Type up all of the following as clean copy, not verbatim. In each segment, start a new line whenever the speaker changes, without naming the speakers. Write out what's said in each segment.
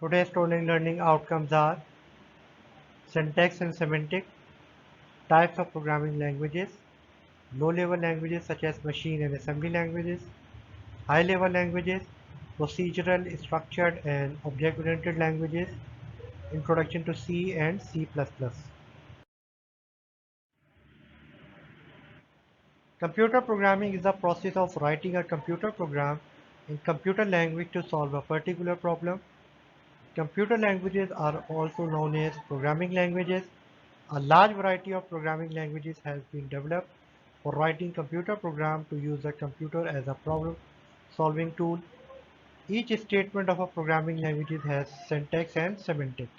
Today's learning outcomes are syntax and semantic, types of programming languages, low-level languages such as machine and assembly languages, high-level languages, procedural, structured, and object-oriented languages, introduction to C and C++. Computer programming is the process of writing a computer program in computer language to solve a particular problem. Computer languages are also known as programming languages. A large variety of programming languages has been developed for writing computer programs to use the computer as a problem-solving tool. Each statement of a programming language has syntax and semantic.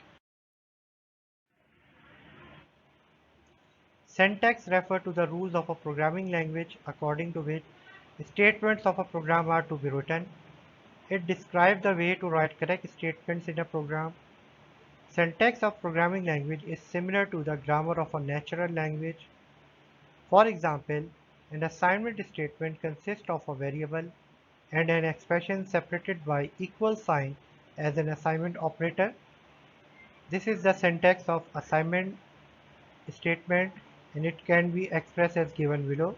Syntax refers to the rules of a programming language according to which statements of a program are to be written. It describes the way to write correct statements in a program. Syntax of programming language is similar to the grammar of a natural language. For example, an assignment statement consists of a variable and an expression separated by equal sign as an assignment operator. This is the syntax of assignment statement and it can be expressed as given below.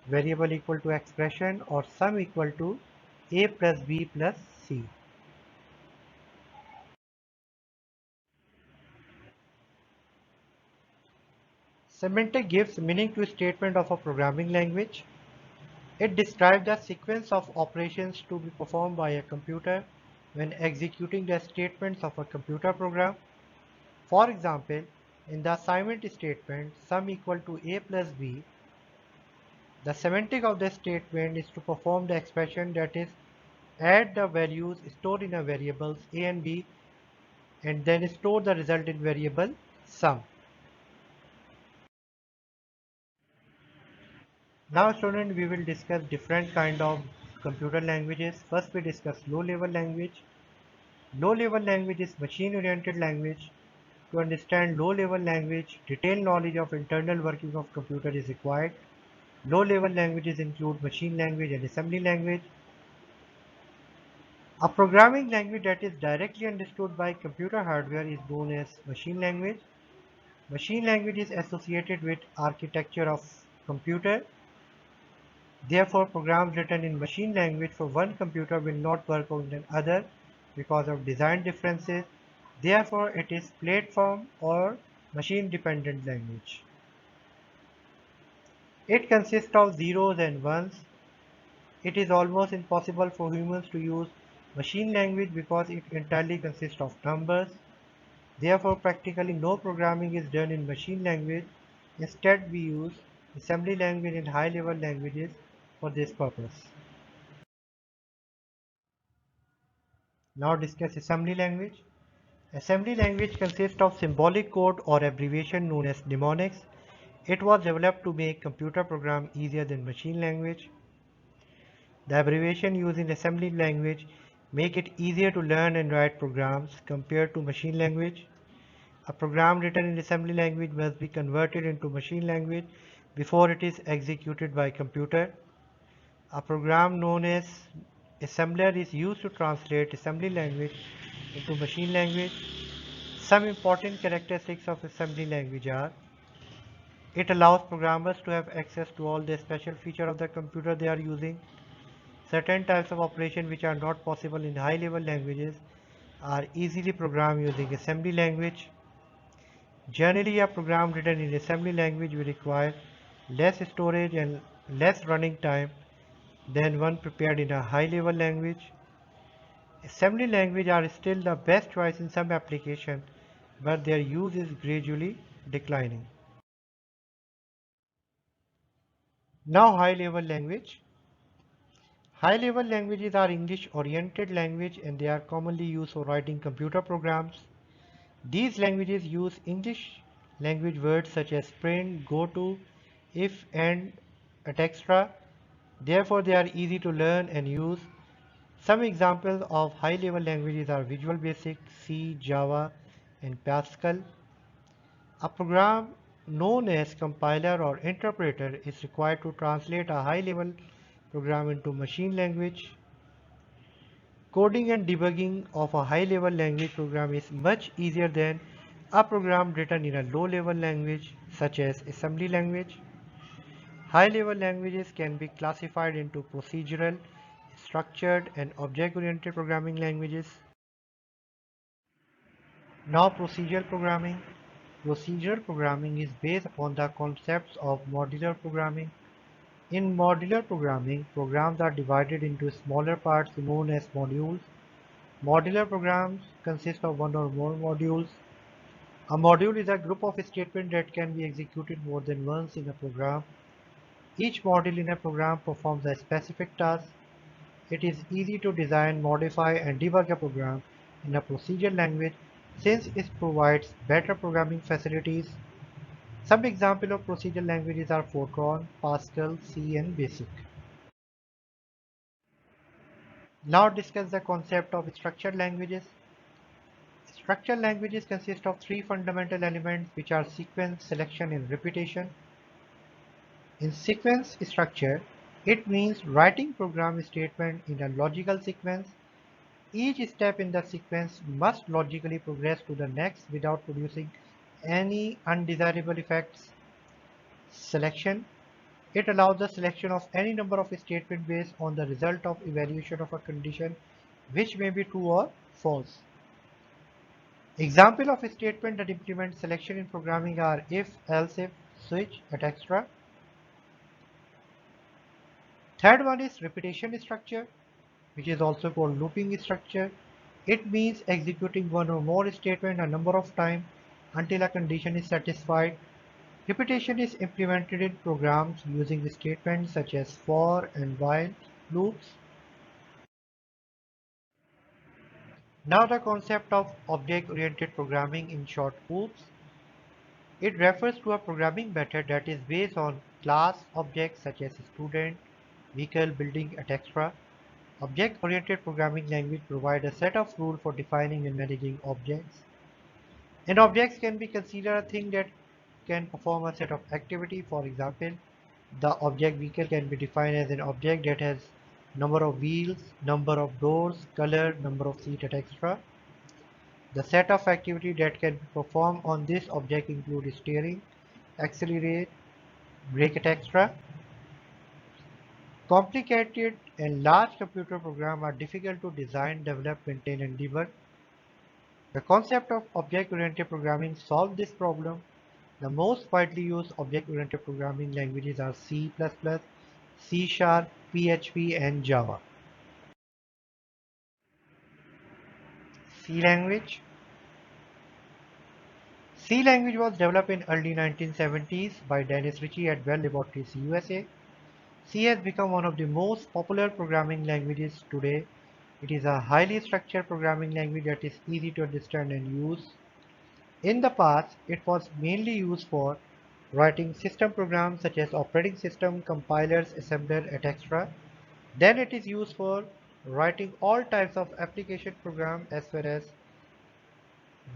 Variable equal to expression or sum equal to a plus b plus c. Semantic gives meaning to a statement of a programming language. It describes the sequence of operations to be performed by a computer when executing the statements of a computer program. For example, in the assignment statement sum equal to a plus b, the semantic of the statement is to perform the expression, that is, add the values stored in a variables a and b and then store the result in variable sum. Now student, we will discuss different kind of computer languages. First we discuss low level language. Low level language is machine oriented language. To understand low level language, detailed knowledge of internal working of computer is required. Low level languages include machine language and assembly language. A programming language that is directly understood by computer hardware is known as machine language. Machine language is associated with architecture of computer. Therefore, programs written in machine language for one computer will not work on another because of design differences. Therefore, it is platform or machine dependent language. It consists of zeros and ones. It is almost impossible for humans to use machine language because it entirely consists of numbers. Therefore, practically no programming is done in machine language. Instead, we use assembly language and high-level languages for this purpose. Now discuss assembly language. Assembly language consists of symbolic code or abbreviation known as mnemonics. It was developed to make computer program easier than machine language. The abbreviation used in assembly language make it easier to learn and write programs compared to machine language. A program written in assembly language must be converted into machine language before it is executed by computer. A program known as assembler is used to translate assembly language into machine language. Some important characteristics of assembly language are: it allows programmers to have access to all the special features of the computer they are using. Certain types of operation which are not possible in high-level languages are easily programmed using assembly language. Generally, a program written in assembly language will require less storage and less running time than one prepared in a high-level language. Assembly language are still the best choice in some applications, but their use is gradually declining. Now high-level language. High-level languages are English-oriented language and they are commonly used for writing computer programs. These languages use English language words such as print, go to, if, and, etc. Therefore, they are easy to learn and use. Some examples of high-level languages are Visual Basic, C, Java, and Pascal. A program known as compiler or interpreter is required to translate a high-level program into machine language. Coding and debugging of a high-level language program is much easier than a program written in a low-level language such as assembly language. High-level languages can be classified into procedural, structured, and object-oriented programming languages. Now procedural programming. Procedural programming is based upon the concepts of modular programming. In modular programming, programs are divided into smaller parts known as modules. Modular programs consist of one or more modules. A module is a group of statements that can be executed more than once in a program. Each module in a program performs a specific task. It is easy to design, modify, and debug a program in a procedural language since it provides better programming facilities. Some examples of procedural languages are Fortran, Pascal, C, and BASIC. Now discuss the concept of structured languages. Structured languages consist of three fundamental elements which are sequence, selection, and repetition. In sequence structure, it means writing program statement in a logical sequence. Each step in the sequence must logically progress to the next without producing any undesirable effects. Selection. It allows the selection of any number of statements based on the result of evaluation of a condition which may be true or false. Example of a statement that implements selection in programming are if, else if, switch, etc. Third one is repetition structure, which is also called looping structure. It means executing one or more statements a number of times until a condition is satisfied. Repetition is implemented in programs using statements such as for and while loops. Now the concept of object-oriented programming in short OOPS. It refers to a programming method that is based on class objects such as student, vehicle, building, etc. Object-oriented programming language provide a set of rules for defining and managing objects. And objects can be considered a thing that can perform a set of activity. For example, the object vehicle can be defined as an object that has number of wheels, number of doors, color, number of seats, etc. The set of activity that can be performed on this object include steering, accelerate, brake, etc. Complicated and large computer programs are difficult to design, develop, maintain, and debug. The concept of object-oriented programming solves this problem. The most widely used object-oriented programming languages are C++, C Sharp, PHP, and Java. C language. C language was developed in early 1970s by Dennis Ritchie at Bell Laboratories, USA. C has become one of the most popular programming languages today. It is a highly structured programming language that is easy to understand and use. In the past, it was mainly used for writing system programs such as operating system, compilers, assembler, etc. Then it is used for writing all types of application programs as well as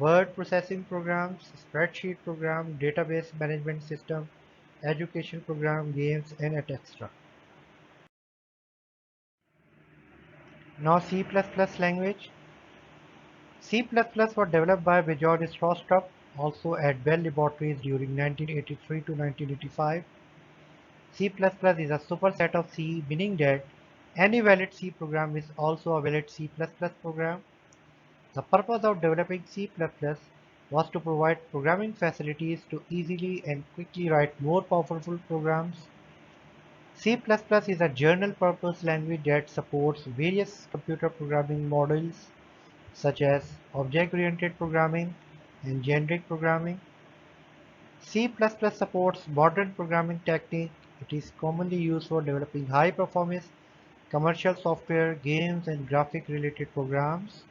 word processing programs, spreadsheet program, database management system, education program, games, and etc. Now C++ language. C++ was developed by Bjorn Strostrup, also at Bell Laboratories during 1983 to 1985. C++ is a superset of C, meaning that any valid C program is also a valid C++ program. The purpose of developing C++ was to provide programming facilities to easily and quickly write more powerful programs. C++ is a general-purpose language that supports various computer programming models such as object-oriented programming and generic programming. C++ supports modern programming techniques. It is commonly used for developing high-performance commercial software, games, and graphic-related programs.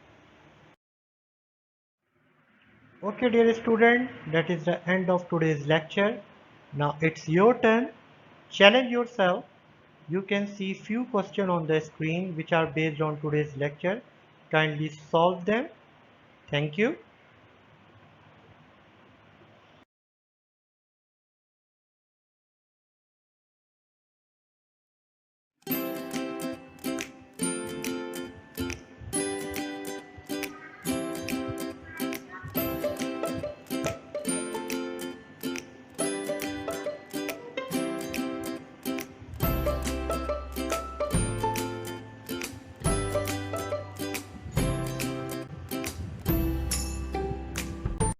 Okay, dear student, that is the end of today's lecture. Now it's your turn. Challenge yourself. You can see few questions on the screen which are based on today's lecture. Kindly solve them. Thank you.